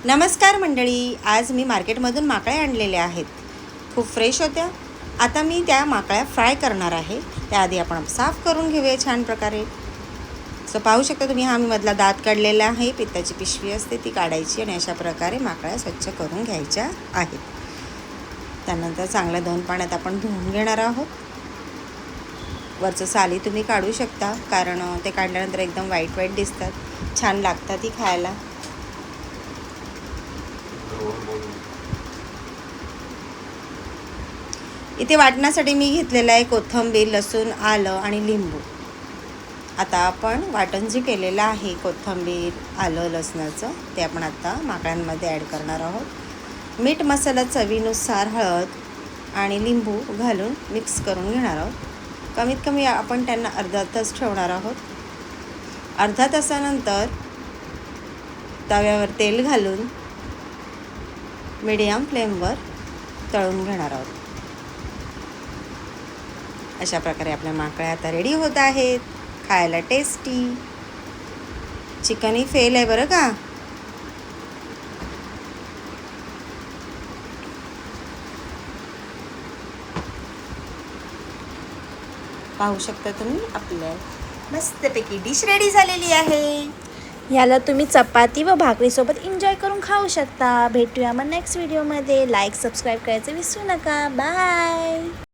नमस्कार मंडळी, आज मी मार्केटमधून माकळ्या आणलेल्या आहेत. खूप फ्रेश होत्या. आता मी त्या माकळ्या फ्राय करणार आहे. त्याआधी आपण साफ करून घेऊया छान प्रकारे. सो पाहू शकता तुम्ही, हा मी मधला दात काढलेला आहे. पित्ताची पिशवी असते ती काढायची आणि अशा प्रकारे माकळ्या स्वच्छ करून घ्यायच्या आहेत. त्यानंतर चांगल्या 2 पाण्यात आपण धुवून घेणार आहोत. वरचं साली तुम्ही काढू शकता, कारण ते काढल्यानंतर एकदम व्हाईट व्हाईट दिसतात, छान लागतात ती खायला. इथे वाटण्यासाठी मी घेतलेलं आहे कोथिंबीर, लसूण, आलं आणि लिंबू. आता आपण वाटण जे केलेलं आहे कोथिंबीर, आलं, लसणाचं, ते आपण आता माकळ्यांमध्ये ॲड करणार आहोत. मीठ, मसाला चवीनुसार, हळद आणि लिंबू घालून मिक्स करून घेणार आहोत. कमीत कमी आपण त्यांना अर्धा तास ठेवणार आहोत. अर्धा तासानंतर तव्यावर तेल घालून मीडियम फ्लेमवर तळून घेणार आहोत. अशा प्रकारे आपल्या माकळ्या आता रेडी होत आहेत. खायला टेस्टी. चिकनही फेल आहे बरं का. पाहू शकता तुम्ही, आपल्या मस्तपैकी डिश रेडी झालेली आहे. याला तुम्ही चपाती व भाकरीसोबत एन्जॉय करून खाऊ शकता. भेटूया मग नेक्स्ट व्हिडिओमध्ये. लाईक, सबस्क्राईब करायचं विसरू नका. बाय.